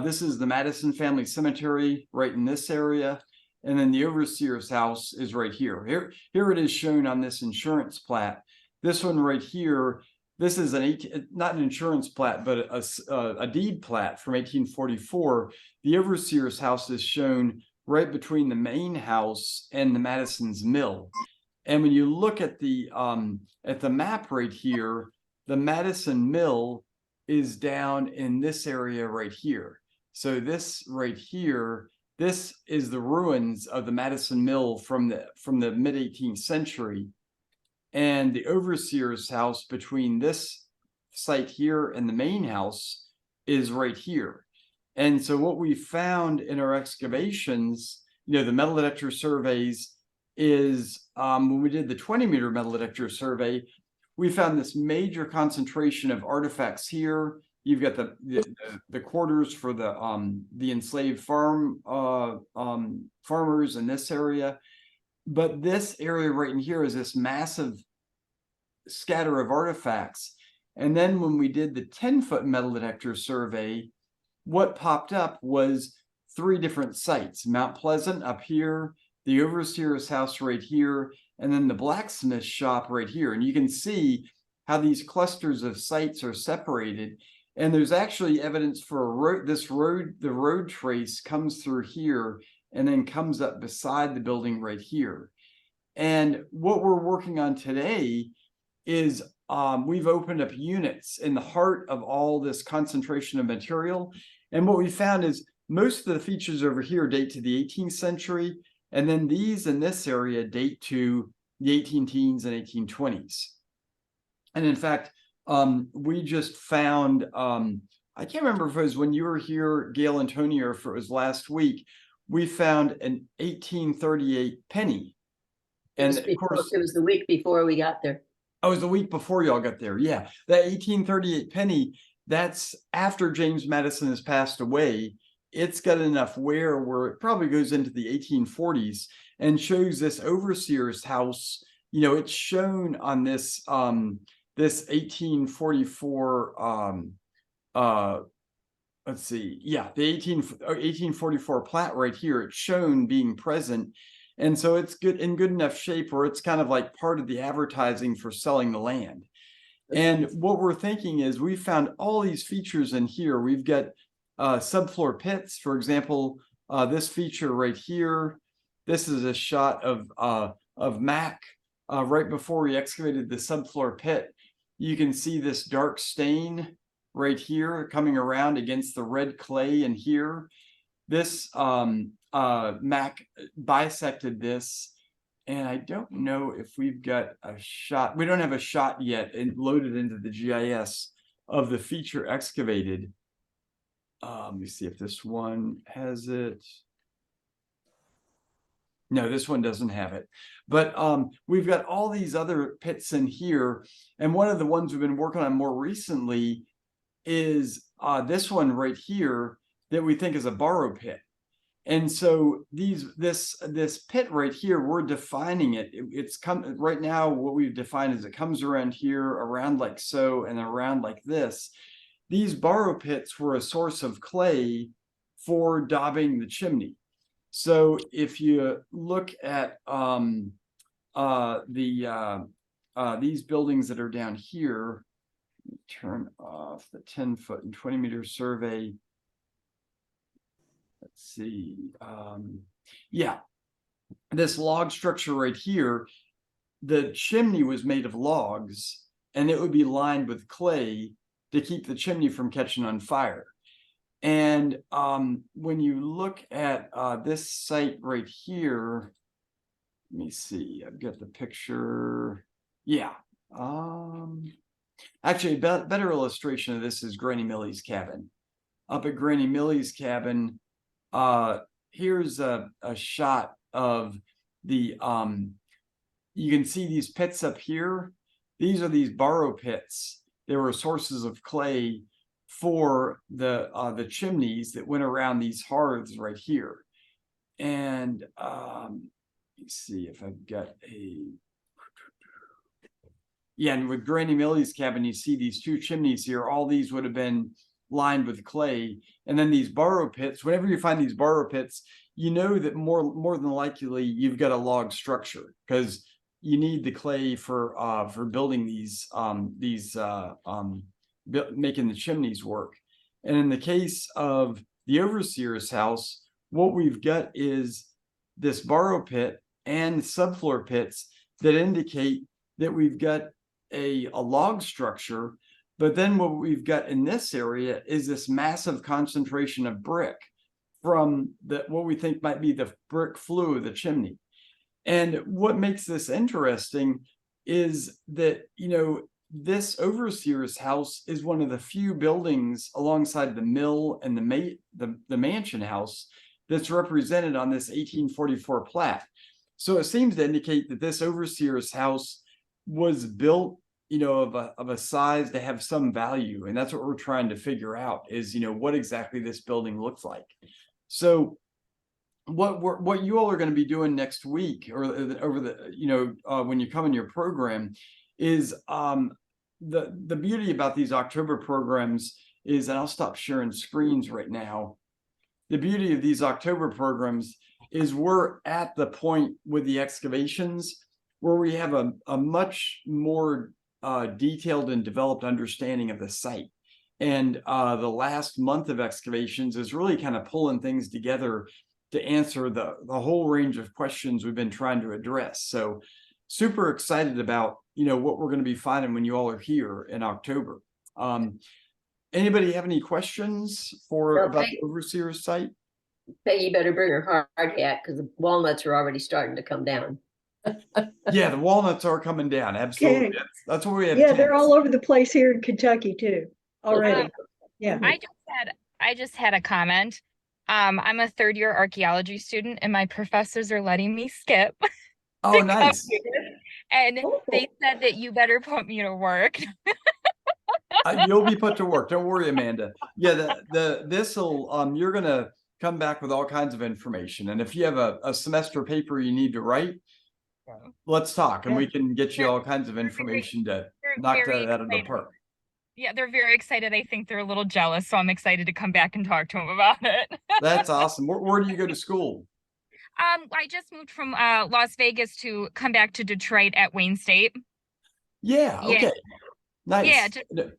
This is the Madison Family Cemetery right in this area. And then the overseer's house is right here. Here it is shown on this insurance plat. This one right here, this is not an insurance plat, but a deed plat from 1844. The overseer's house is shown right between the main house and the Madison's mill. And when you look at the map right here, the Madison mill is down in this area right here. So this right here, this is the ruins of the Madison mill from the mid 18th century. And the overseer's house between this site here and the main house is right here. And so what we found in our excavations, the metal detector surveys, is when we did the 20-meter metal detector survey, we found this major concentration of artifacts here. You've got the quarters for the enslaved farmers in this area. But this area right in here is this massive scatter of artifacts. And then when we did the 10-foot metal detector survey, what popped up was 3 different sites: Mount Pleasant up here, the overseer's house right here, and then the blacksmith shop right here. And you can see how these clusters of sites are separated. And there's actually evidence for a road. The road trace comes through here and then comes up beside the building right here. And what we're working on today is we've opened up units in the heart of all this concentration of material. And what we found is most of the features over here date to the 18th century. And then these in this area date to the 18 teens and 1820s. And in fact, we just found, I can't remember if it was when you were here, Gail and Tony, or if it was last week, we found an 1838 penny. And of course, it was the week before we got there. Oh, it was the week before y'all got there. Yeah, that 1838 penny, that's after James Madison has passed away. It's got enough wear where it probably goes into the 1840s and shows this overseer's house. It's shown on this this 1844 let's see, yeah, the 1844 plat right here, it's shown being present. And so it's good in good enough shape where it's kind of like part of the advertising for selling the land. And what we're thinking is we found all these features in here. We've got subfloor pits, for example, this feature right here. This is a shot of Mac right before we excavated the subfloor pit. You can see this dark stain right here coming around against the red clay in here. This Mac bisected this, and I don't know if we've got a shot. We don't have a shot yet and loaded into the GIS of the feature excavated. Let me see if this one has it. No, this one doesn't have it. But we've got all these other pits in here. And one of the ones we've been working on more recently is this one right here that we think is a borrow pit. And so this pit right here, we're defining it. It's come right now. What we've defined is it comes around here, around like so, and around like this. These borrow pits were a source of clay for daubing the chimney. So if you look at these buildings that are down here, turn off the 10-foot and 20-meter survey. Let's see. Yeah, this log structure right here, the chimney was made of logs, and it would be lined with clay to keep the chimney from catching on fire. And when you look at this site right here, let me see, I've got the picture. Yeah. Actually, a better illustration of this is Granny Millie's cabin. Up at Granny Millie's cabin, here's a shot of the, you can see these pits up here. These are these borrow pits. They were sources of clay for the chimneys that went around these hearths right here. And let me see if I've got a, yeah, and with Granny Millie's cabin, you see these two chimneys here. All these would have been lined with clay. And then these borrow pits, whenever you find these borrow pits, you know that more than likely you've got a log structure, because you need the clay for building making the chimneys work. And in the case of the overseer's house, what we've got is this borrow pit and subfloor pits that indicate that we've got a log structure. But then what we've got in this area is this massive concentration of brick from what we think might be the brick flue of the chimney. And what makes this interesting is that, you know, this overseer's house is one of the few buildings alongside the mill and the mansion house that's represented on this 1844 plat. So it seems to indicate that this overseer's house was built, you know, of a size to have some value. And that's what we're trying to figure out is, you know, what exactly this building looks like. So what you all are going to be doing next week or over the, you know, when you come in your program is the beauty about these October programs is, and I'll stop sharing screens right now. The beauty of these October programs is we're at the point with the excavations where we have a much more detailed and developed understanding of the site. And the last month of excavations is really kind of pulling things together to answer the whole range of questions we've been trying to address. So super excited about, you know, what we're going to be finding when you all are here in October. Anybody have any questions about the overseer's site? Peggy better bring her hard hat because the walnuts are already starting to come down. Yeah, the walnuts are coming down. Absolutely. Okay. That's what we have. Yeah, they're all over the place here in Kentucky too, already. Yeah. I just had a comment. I'm a third-year archaeology student, and my professors are letting me skip. Oh, nice. And they said that you better put me to work. You'll be put to work. Don't worry, Amanda. Yeah, this'll you're gonna come back with all kinds of information. And if you have a semester paper you need to write, let's talk and we can get you all kinds of information to knocked very that out of the excited. park. Yeah, they're very excited. I think they're a little jealous, so I'm excited to come back and talk to them about it. That's awesome. Where do you go to school? I just moved from Las Vegas to come back to Detroit at Wayne State. Yeah. Yeah. Okay. Nice.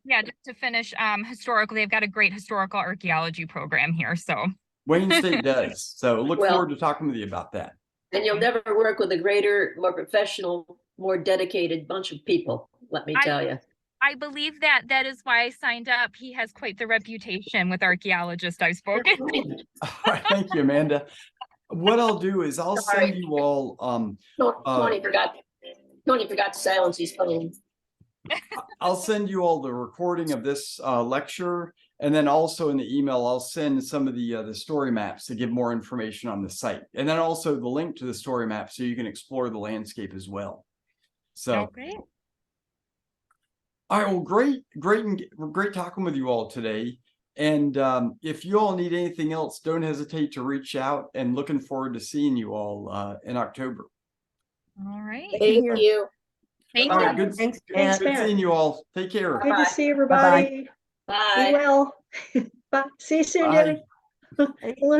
Yeah, just to finish historical. They've got a great historical archaeology program here. So Wayne State does. So look Well- forward to talking with you about that. And you'll never work with a greater, more professional, more dedicated bunch of people, let me tell you. I believe that is why I signed up. He has quite the reputation with archaeologists I've spoken to. All right, thank you, Amanda. What I'll do is I'll Sorry. send you all Tony forgot to silence his phone. I'll send you all the recording of this lecture, and then also in the email I'll send some of the story maps to give more information on the site, and then also the link to the story map so you can explore the landscape as well. So Okay. all right, well, great talking with you all today. And if you all need anything else, don't hesitate to reach out, and looking forward to seeing you all in October. All right. Thank you. Thank All you. right, good, Thanks, good Matt. Matt. seeing you all. Take care. Good Bye-bye. to see everybody. Be Bye. well. Bye. See you soon, Bye. Debbie. Hello.